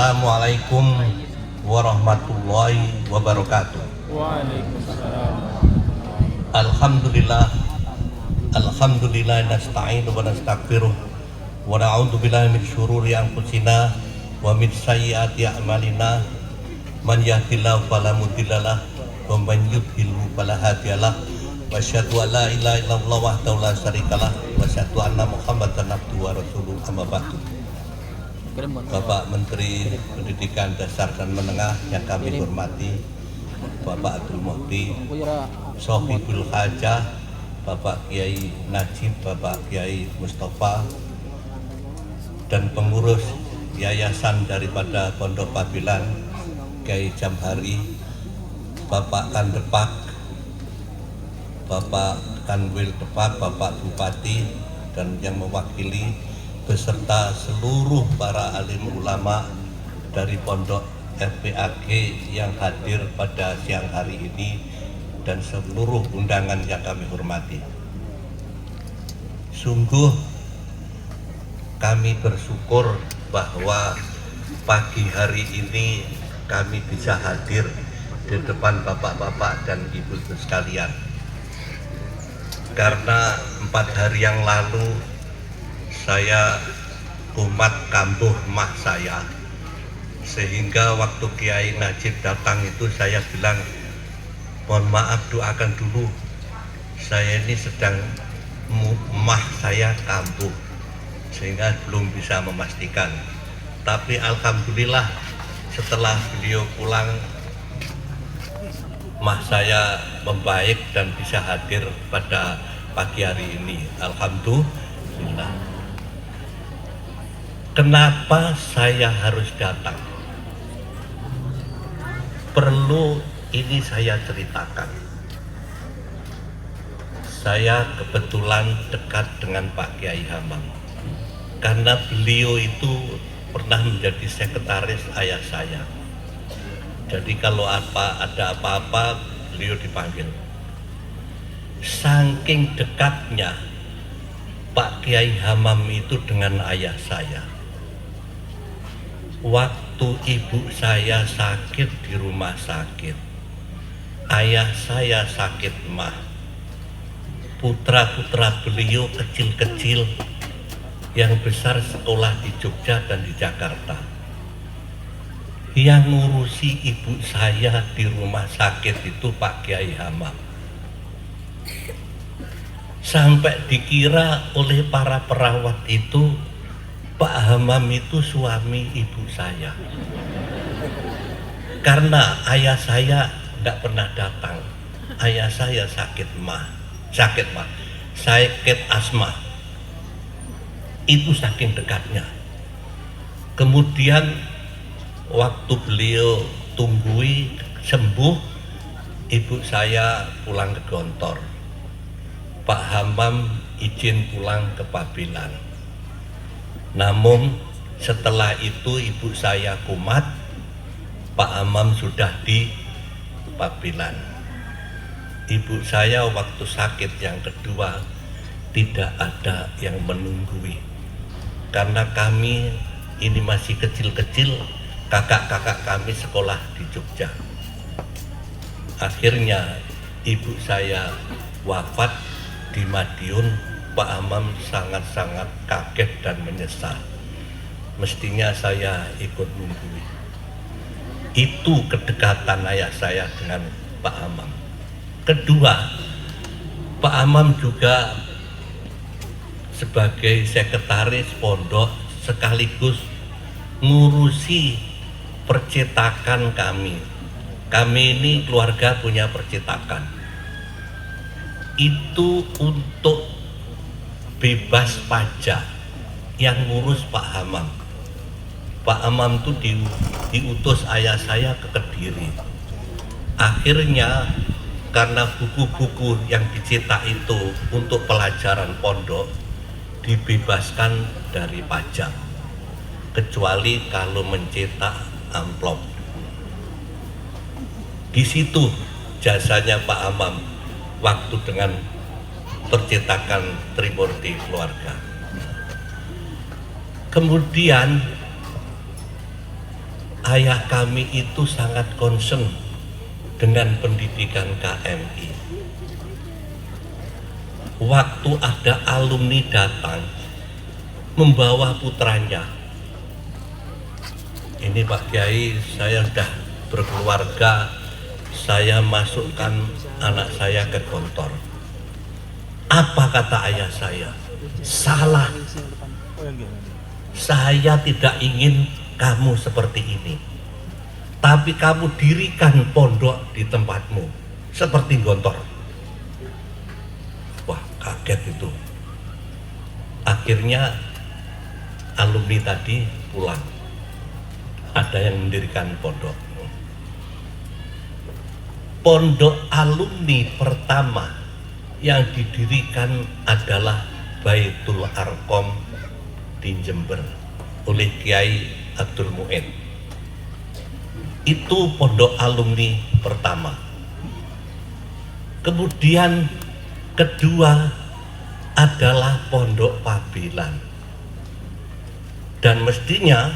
Assalamualaikum warahmatullahi wabarakatuh. Waalaikumsalam. Alhamdulillah, alhamdulillah nasta'inu wa nastaghfiruh wa na'udzu billahi min syururi anfusina wa min sayyiati a'malina. Man yahdihillahu fala mudhillalah wa man yudhlil fala hadiyalah. Wa asyhadu an la ilaha illallah wahdahu la syarikalah wa asyhadu anna Muhammadan abduhu wa rasuluh. Amma ba'du. Bapak Menteri Pendidikan Dasar dan Menengah yang kami hormati, Bapak Abdul Muhti, Sohibul Hajah, Bapak Kiai Najib, Bapak Kiai Mustafa, dan pengurus yayasan daripada Pondok Pabilan, Kiai Jamhari, Bapak Kandepak, Bapak Kanwil Depak, Bapak Bupati, dan yang mewakili beserta seluruh para alim ulama dari Pondok FPAG yang hadir pada siang hari ini dan seluruh undangan yang kami hormati. Sungguh kami bersyukur bahwa pagi hari ini kami bisa hadir di depan bapak-bapak dan ibu-ibu sekalian. Karena 4 hari yang lalu saya kumat kambuh mah saya, sehingga waktu Kiai Najib datang itu saya bilang, mohon maaf doakan dulu, saya ini sedang mah saya kambuh sehingga belum bisa memastikan. Tapi alhamdulillah setelah beliau pulang mah saya membaik dan bisa hadir pada pagi hari ini. Alhamdulillah. Kenapa saya harus datang? Perlu ini saya ceritakan. Saya kebetulan dekat dengan Pak Kiai Hamam, karena beliau itu pernah menjadi sekretaris ayah saya. Jadi kalau ada apa-apa, beliau dipanggil. Saking dekatnya Pak Kiai Hamam itu dengan ayah saya. Waktu ibu saya sakit di rumah sakit, ayah saya sakit mah, putra-putra beliau kecil-kecil, yang besar sekolah di Jogja dan di Jakarta. Yang ngurusi ibu saya di rumah sakit itu Pak Kiai Hamam. Sampai dikira oleh para perawat itu Pak Hamam itu suami ibu saya. Karena ayah saya nggak pernah datang. Ayah saya sakit asma. Itu saking dekatnya. Kemudian waktu beliau tunggui sembuh, ibu saya pulang ke Gontor. Pak Hamam izin pulang ke Pabilan. Namun setelah itu ibu saya kumat, Pak Hamam sudah di Pabilan. Ibu saya waktu sakit yang kedua tidak ada yang menunggui. Karena kami ini masih kecil-kecil, kakak-kakak kami sekolah di Jogja. Akhirnya ibu saya wafat di Madiun. Pak Hamam sangat-sangat kaget dan menyesal. Mestinya saya ikut nunggui. Itu kedekatan ayah saya dengan Pak Hamam. Kedua, Pak Hamam juga sebagai sekretaris pondok sekaligus ngurusi percetakan kami. Kami ini keluarga punya percetakan. Itu untuk bebas pajak yang ngurus Pak Hamam. Pak Hamam itu diutus ayah saya ke Kediri. Akhirnya karena buku-buku yang dicetak itu untuk pelajaran pondok dibebaskan dari pajak, kecuali kalau mencetak amplop. Di situ jasanya Pak Hamam waktu dengan percetakan Trimurti keluarga. Kemudian ayah kami itu sangat concern dengan pendidikan KMI. Waktu ada alumni datang membawa putranya, ini Pak Kiai, saya sudah berkeluarga, saya masukkan anak saya ke Gontor. Apa kata ayah saya? Salah. Saya tidak ingin kamu seperti ini, tapi kamu dirikan pondok di tempatmu seperti Gontor. Wah, kaget itu. Akhirnya alumni tadi pulang, ada yang mendirikan pondok. Pondok alumni pertama yang didirikan adalah Baitul Arqam di Jember oleh Kiai Abdul Mu'in. Itu pondok alumni pertama. Kemudian kedua adalah pondok Pabilan, dan mestinya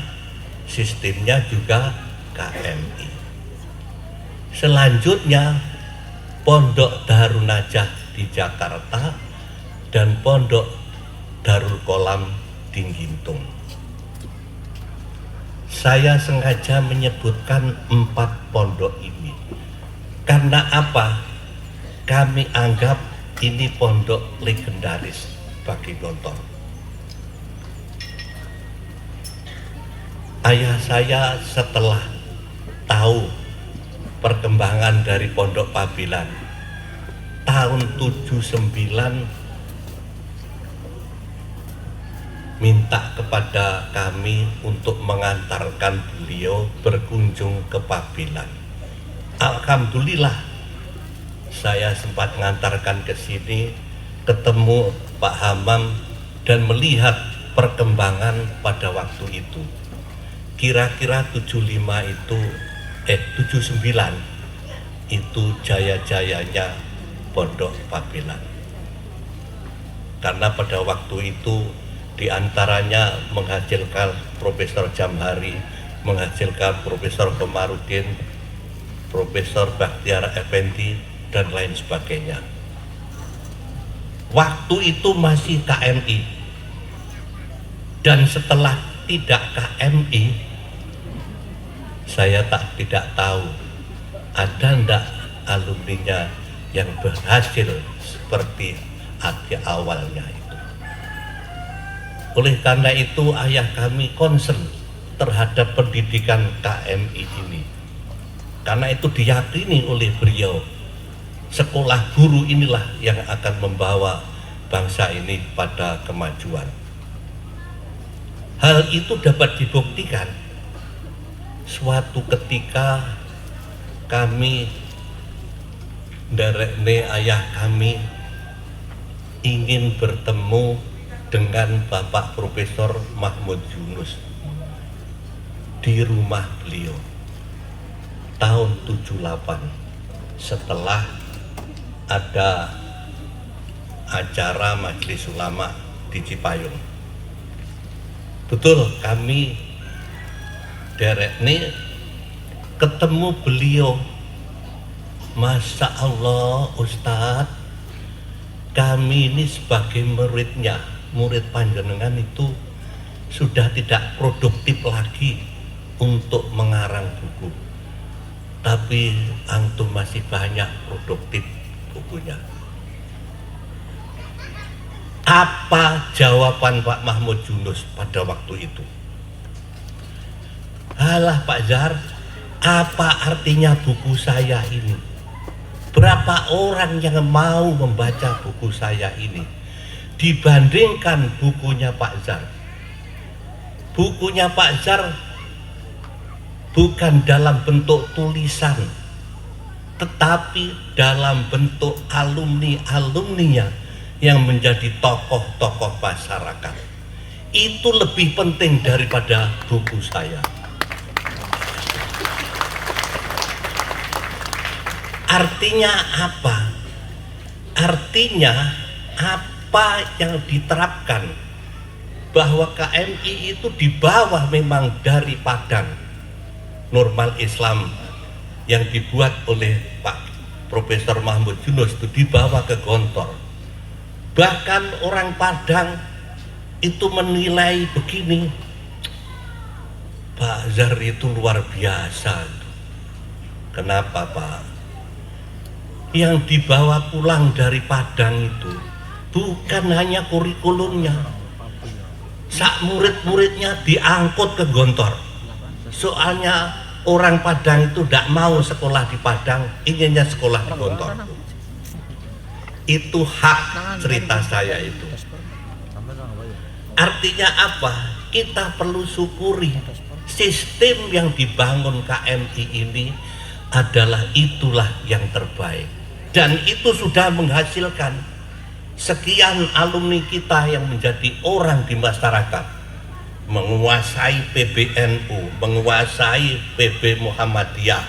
sistemnya juga KMI. Selanjutnya pondok Darun Najah di Jakarta dan pondok Darul Kolam di Gintung. Saya sengaja menyebutkan 4 pondok ini karena apa? Kami anggap ini pondok legendaris bagi Gontor. Ayah saya setelah tahu perkembangan dari pondok Pabilan tahun 79 minta kepada kami untuk mengantarkan beliau berkunjung ke Pabilan. Alhamdulillah saya sempat mengantarkan ke sini, ketemu Pak Hamam dan melihat perkembangan pada waktu itu. Kira-kira 79 itu jaya-jayanya pondok Pabilan. Karena pada waktu itu diantaranya menghasilkan Profesor Jamhari, menghasilkan Profesor Komarudin, Profesor Bakhtiar Effendi, dan lain sebagainya. Waktu itu masih KMI, dan setelah tidak KMI, saya tidak tahu ada ndak alumninya yang berhasil seperti awalnya itu. Oleh karena itu ayah kami concern terhadap pendidikan KMI ini, karena itu diyakini oleh beliau, sekolah guru inilah yang akan membawa bangsa ini pada kemajuan. Hal itu dapat dibuktikan suatu ketika kami dari ayah kami ingin bertemu dengan Bapak Profesor Mahmud Yunus di rumah beliau tahun 78 setelah ada acara Majelis Ulama di Cipayung. Betul, kami derek nih ketemu beliau. Masya Allah Ustadz, kami ini sebagai muridnya, murid panjenengan itu sudah tidak produktif lagi untuk mengarang buku, tapi antum masih banyak produktif bukunya. Apa jawaban Pak Mahmud Yunus pada waktu itu? Alah Pak Zahar, apa artinya buku saya ini? Berapa orang yang mau membaca buku saya ini dibandingkan bukunya Pak Zahar? Bukunya Pak Zahar bukan dalam bentuk tulisan, tetapi dalam bentuk alumni-alumninya yang menjadi tokoh-tokoh masyarakat. Itu lebih penting daripada buku saya. Artinya apa? Artinya apa yang diterapkan bahwa KMI itu di bawah memang dari Padang, normal Islam yang dibuat oleh Pak Profesor Mahmud Yunus itu dibawa ke Gontor. Bahkan orang Padang itu menilai begini, Pak Zahar itu luar biasa. Kenapa Pak? Yang dibawa pulang dari Padang itu bukan hanya kurikulumnya, sak murid-muridnya diangkut ke Gontor. Soalnya orang Padang itu tidak mau sekolah di Padang, inginnya sekolah di Gontor. Itu hak cerita saya itu. Artinya apa? Kita perlu syukuri sistem yang dibangun KMI ini adalah itulah yang terbaik. Dan itu sudah menghasilkan sekian alumni kita yang menjadi orang di masyarakat, menguasai PBNU, menguasai PB Muhammadiyah,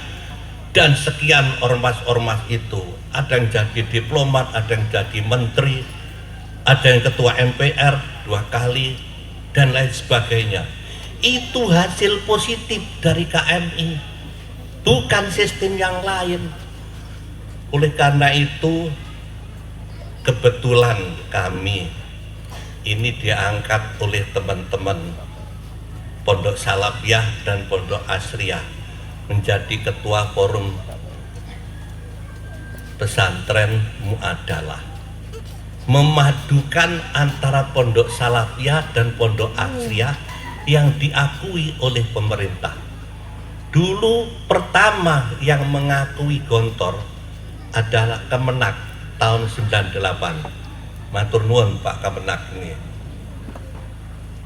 dan sekian ormas-ormas itu. Ada yang jadi diplomat, ada yang jadi menteri, ada yang ketua MPR 2 kali, dan lain sebagainya. Itu hasil positif dari KMI, bukan sistem yang lain. Oleh karena itu, kebetulan kami ini diangkat oleh teman-teman Pondok Salafiyah dan Pondok Asriyah menjadi ketua forum pesantren Muadalah, memadukan antara Pondok Salafiyah dan Pondok Asriyah yang diakui oleh pemerintah. Dulu pertama yang mengakui Gontor adalah Kemenak tahun 98. Matur nuwun Pak Kemenak ini.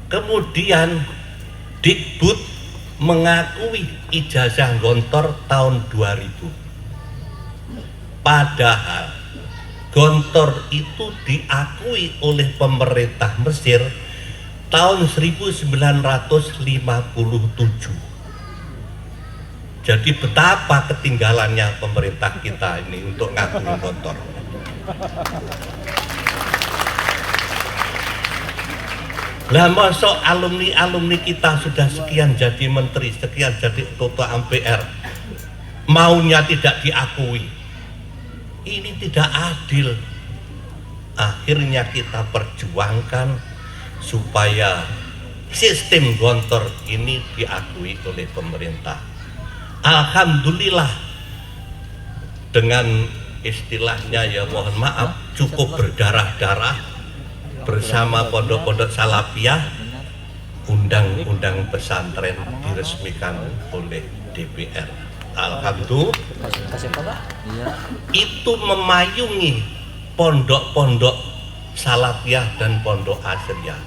Kemudian Dikbud mengakui ijazah Gontor tahun 2000. Padahal Gontor itu diakui oleh pemerintah Mesir tahun 1957. Jadi betapa ketinggalannya pemerintah kita ini untuk ngakui Gontor. Lah masuk alumni kita sudah sekian jadi menteri, sekian jadi ketua MPR, maunya tidak diakui. Ini tidak adil. Akhirnya kita perjuangkan supaya sistem Gontor ini diakui oleh pemerintah. Alhamdulillah, dengan istilahnya ya mohon maaf, cukup berdarah-darah bersama pondok-pondok Salafiyah, undang-undang pesantren diresmikan oleh DPR. Alhamdulillah, itu memayungi pondok-pondok Salafiyah dan pondok Asriyah.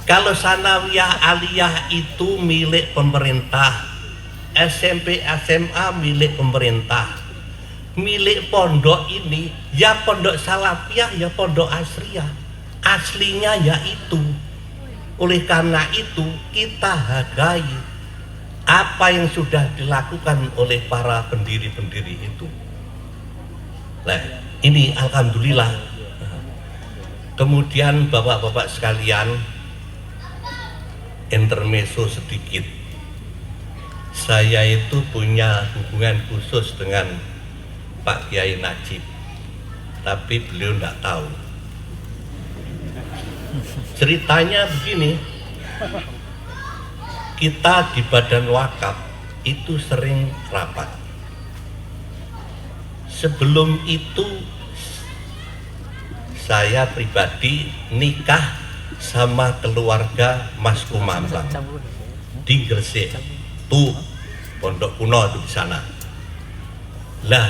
Kalau Sanawiyah Aliyah itu milik pemerintah, SMP SMA milik pemerintah, milik pondok ini ya pondok Salafiyah ya pondok Asriyah, aslinya ya itu. Oleh karena itu kita hargai apa yang sudah dilakukan oleh para pendiri-pendiri itu. Nah, ini alhamdulillah. Kemudian bapak-bapak sekalian, intermezzo sedikit. Saya itu punya hubungan khusus dengan Pak Kiai Najib, tapi beliau tidak tahu. Ceritanya begini, kita di Badan Wakaf itu sering rapat. Sebelum itu saya pribadi nikah sama keluarga Mas Kumambang di Gresik, tuh pondok kuno di sana. Lah,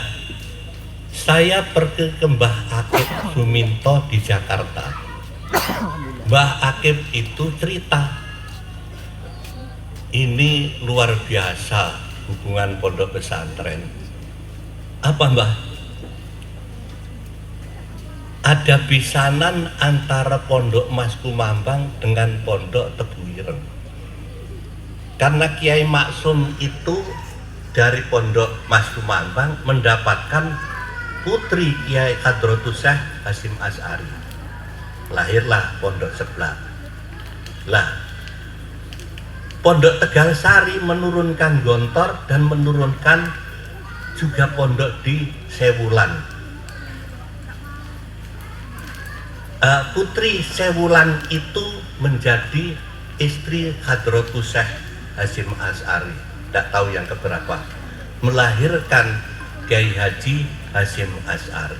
saya pergi ke Mbah Akib Suminto di Jakarta. Mbah Akib itu cerita, ini luar biasa hubungan pondok pesantren. Apa Mbah? Ada bisanan antara pondok Mas Kumambang dengan pondok Tebu Ireng. Karena Kiai Maksum itu dari pondok Mas Kumambang mendapatkan putri Kiai Hadratus Syekh Hasyim Asy'ari. Lahirlah pondok sebelah. Lah, Pondok Tegal Sari menurunkan Gontor dan menurunkan juga pondok di Sewulan. Putri Sewulan itu menjadi istri Hadratus Syekh Hasyim Asy'ari, tidak tahu yang keberapa, melahirkan Kiai Haji Hasyim Asy'ari.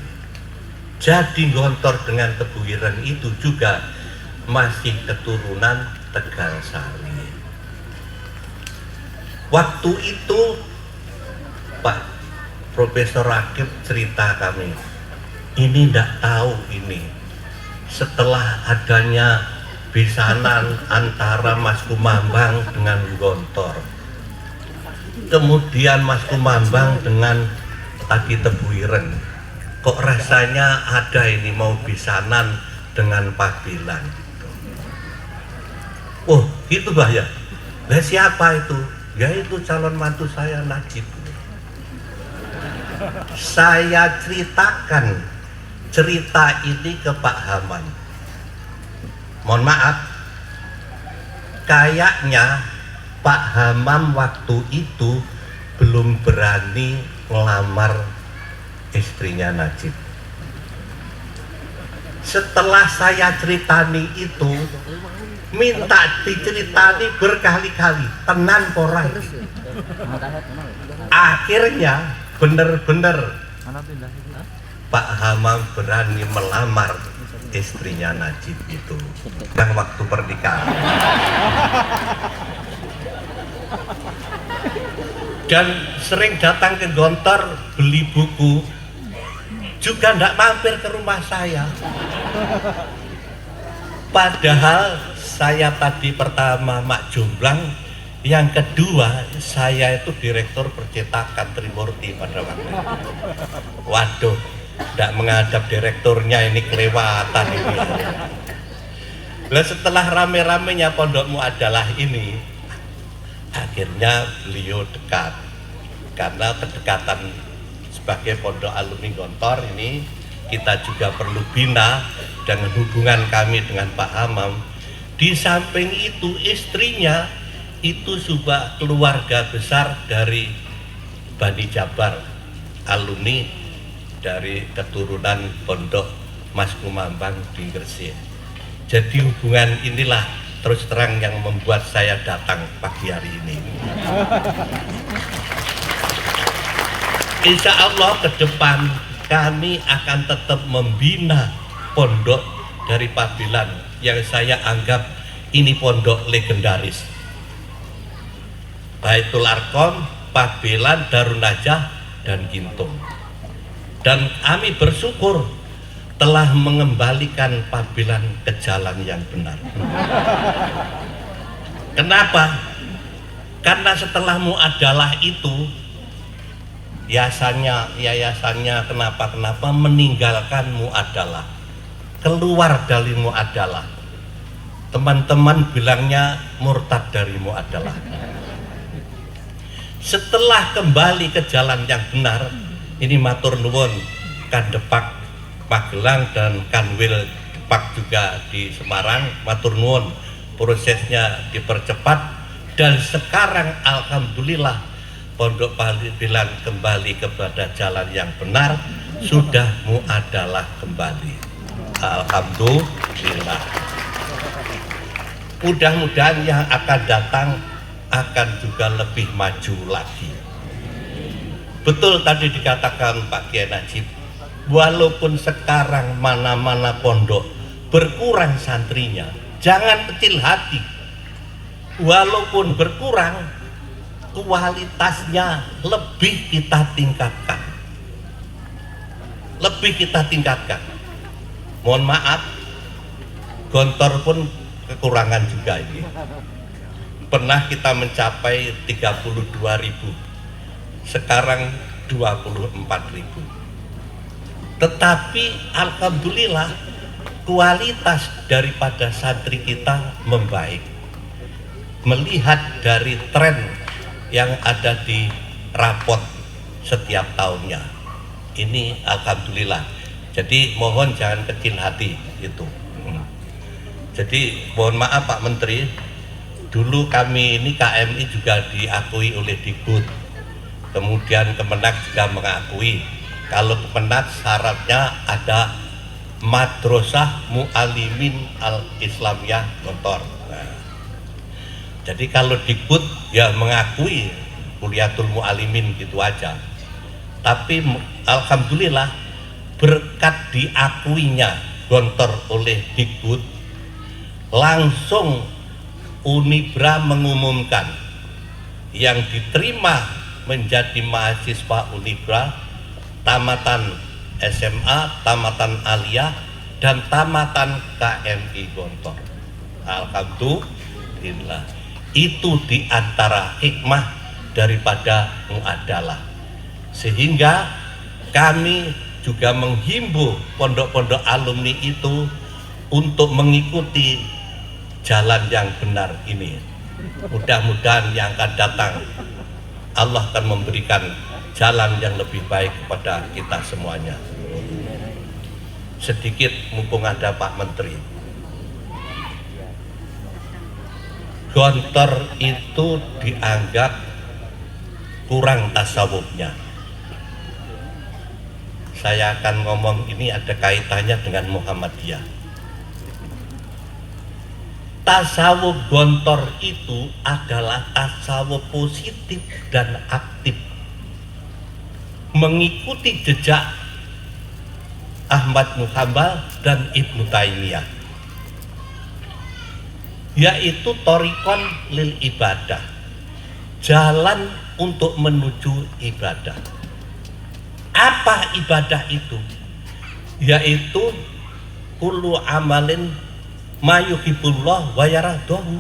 Jadi Gontor dengan Tebuireng itu juga masih keturunan Tegal Sari. Waktu itu Pak Profesor Rakib cerita kami, ini tidak tahu ini setelah adanya besanan antara Mas Kumambang dengan Gontor, kemudian Mas Kumambang dengan tadi Tebuireng, kok rasanya ada ini mau besanan dengan Pabilan. Oh gitu Bah ya. Lah siapa itu? Ya itu calon mantu saya, Najib. Saya ceritakan cerita ini ke Pak Hamam. Mohon maaf, kayaknya Pak Hamam waktu itu belum berani melamar istrinya Najib. Setelah saya ceritani itu, minta diceritani berkali-kali, tenan pora iki. Akhirnya bener-bener Pak Hamam berani melamar istrinya Najib itu yang waktu pernikahan. Dan sering datang ke Gontor beli buku, juga tidak mampir ke rumah saya. Padahal saya tadi pertama Mak Jomblang, yang kedua saya itu direktur percetakan Trimurti pada waktu itu. Waduh, tidak menghadap direkturnya ini kelewatan ini. Nah, setelah rame-ramenya pondokmu adalah ini, akhirnya beliau dekat karena kedekatan sebagai pondok alumni Gontor ini kita juga perlu bina dengan hubungan kami dengan Pak Hamam. Di samping itu istrinya itu juga keluarga besar dari Bani Jabar, alumni dari keturunan pondok Mas Kumambang di Gresik. Jadi hubungan inilah terus terang yang membuat saya datang pagi hari ini. Insya Allah ke depan kami akan tetap membina pondok dari Pabilan yang saya anggap ini pondok legendaris. Baitul Arqam, Pabilan, Darun Najah, dan Gintung. Dan kami bersyukur telah mengembalikan Pabilan ke jalan yang benar. Kenapa? Karena setelah muadalah itu yayasannya kenapa meninggalkan muadalah, keluar dari muadalah. Teman-teman bilangnya murtad dari muadalah. Setelah kembali ke jalan yang benar, ini matur nuwun Kandepak Magelang dan Kanwil Depak juga di Semarang, matur nuwun prosesnya dipercepat dan sekarang alhamdulillah Pondok Pabilan kembali kepada jalan yang benar, sudah muadalah kembali. Alhamdulillah. Mudah-mudahan yang akan datang akan juga lebih maju lagi. Betul tadi dikatakan Pak Kiai Najib, walaupun sekarang mana-mana pondok berkurang santrinya, jangan kecil hati. Walaupun berkurang, kualitasnya lebih kita tingkatkan. Lebih kita tingkatkan. Mohon maaf, Gontor pun kekurangan juga ini. Pernah kita mencapai 32.000, sekarang 24.000. Tetapi alhamdulillah kualitas daripada santri kita membaik. Melihat dari tren yang ada di rapot setiap tahunnya, ini alhamdulillah. Jadi mohon jangan kecil hati itu. Jadi mohon maaf Pak Menteri, Dulu kami ini KMI juga diakui oleh Dikbud, kemudian Kemenak juga mengakui. Kalau Kemenak syaratnya ada Madrasah Mu'alimin Al-Islamiyah Gontor. Nah, jadi kalau Dikbud ya mengakui Kuliatul Mu'alimin gitu aja. Tapi alhamdulillah berkat diakuinya Gontor oleh Dikbud, langsung Unibra mengumumkan yang diterima menjadi mahasiswa Unibra tamatan SMA, tamatan aliyah, dan tamatan KMI Gontor. Alhamdulillah. Itu diantara hikmah daripada muadalah. Sehingga kami juga menghimbau pondok-pondok alumni itu untuk mengikuti jalan yang benar ini. Mudah-mudahan yang akan datang Allah akan memberikan jalan yang lebih baik kepada kita semuanya. Sedikit mumpung ada Pak Menteri. Gontor itu dianggap kurang tasawufnya. Saya akan ngomong ini ada kaitannya dengan Muhammadiyah. Tasawuf Gontor itu adalah tasawuf positif dan aktif, mengikuti jejak Ahmad bin Hanbal dan Ibnu Taimiyah, yaitu thoriqon lil ibadah, jalan untuk menuju ibadah. Apa ibadah itu? Yaitu kullu amalin mayuhibullah wa yaradahu,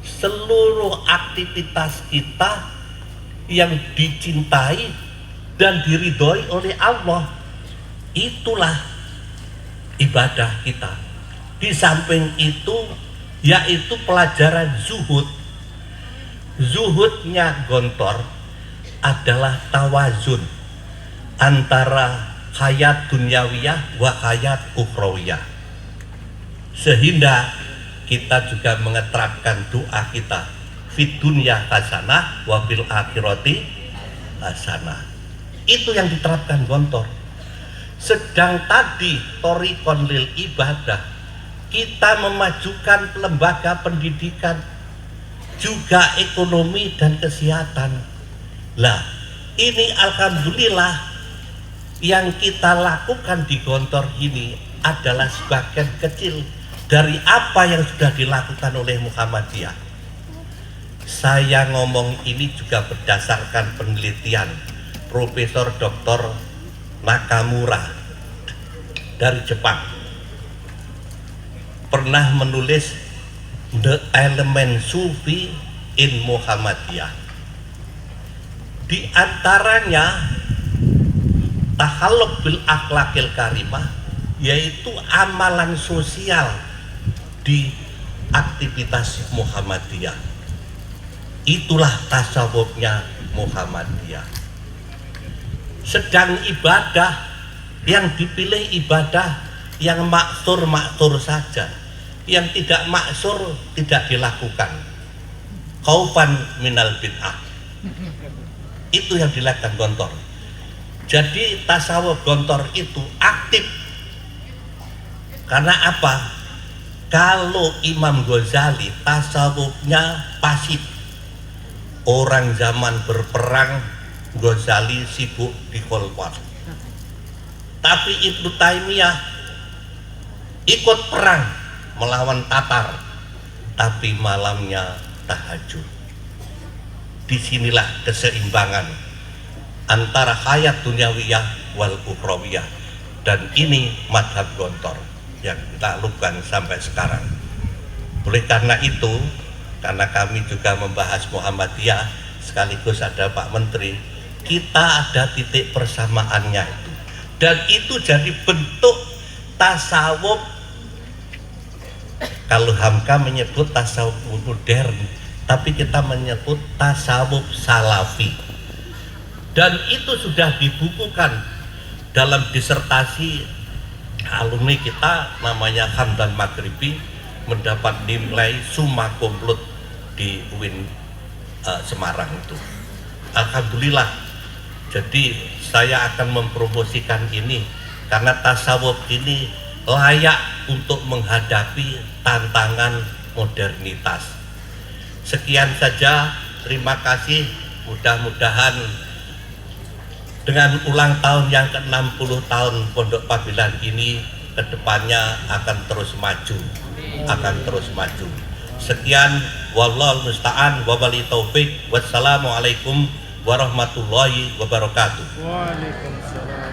seluruh aktivitas kita yang dicintai dan diridhoi oleh Allah, itulah ibadah kita. Di samping itu yaitu pelajaran zuhud. Zuhudnya Gontor adalah tawazun antara hayat dunyawiyah wa hayat ukhrawiyah, sehingga kita juga mengeterapkan doa kita fid dunya hasanah wa fil akhirati hasanah. Itu yang diterapkan Gontor. Sedang tadi thoriqon lil ibadah, kita memajukan lembaga pendidikan, juga ekonomi dan kesehatan. Lah, ini alhamdulillah yang kita lakukan di Gontor ini adalah sebagian kecil dari apa yang sudah dilakukan oleh Muhammadiyah. Saya ngomong ini juga berdasarkan penelitian Profesor Dr. Nakamura dari Jepang. Pernah menulis The Element Sufi in Muhammadiyah. Di antaranya tahalluk bil akhlakil karimah, yaitu amalan sosial di aktivitas Muhammadiyah. Itulah tasawufnya Muhammadiyah. Sedang ibadah yang dipilih ibadah yang maksur saja, yang tidak maksur tidak dilakukan. Khaufan minal bid'ah. Itu yang dilakukan Gontor. Jadi tasawuf Gontor itu aktif. Karena apa? Kalau Imam Ghazali tasawufnya pasif. Orang zaman berperang, Ghazali sibuk di kholwat. Tapi Ibnu Taimiyah ikut perang melawan Tatar, tapi malamnya tahajud. Disinilah keseimbangan antara hayat dunyawiyah wal ukhrawiyah, dan ini madhab Gontor yang kita lakukan sampai sekarang. Oleh karena itu, karena kami juga membahas Muhammadiyah sekaligus ada Pak Menteri, kita ada titik persamaannya itu, dan itu jadi bentuk tasawuf. Kalau Hamka menyebut tasawuf modern, tapi kita menyebut tasawuf salafi. Dan itu sudah dibukukan dalam disertasi alumni kita namanya Hamdan Maghribi, mendapat nilai summa komplut di UIN Semarang itu. Alhamdulillah. Jadi saya akan mempromosikan ini karena tasawuf ini layak untuk menghadapi tantangan modernitas. Sekian saja, terima kasih. Mudah-mudahan dengan ulang tahun yang ke-60 tahun Pondok Pabilan ini kedepannya akan terus maju, Sekian, wallahul musta'an wa wali taufik. Wassalamualaikum warahmatullahi wabarakatuh. Waalaikumsalam.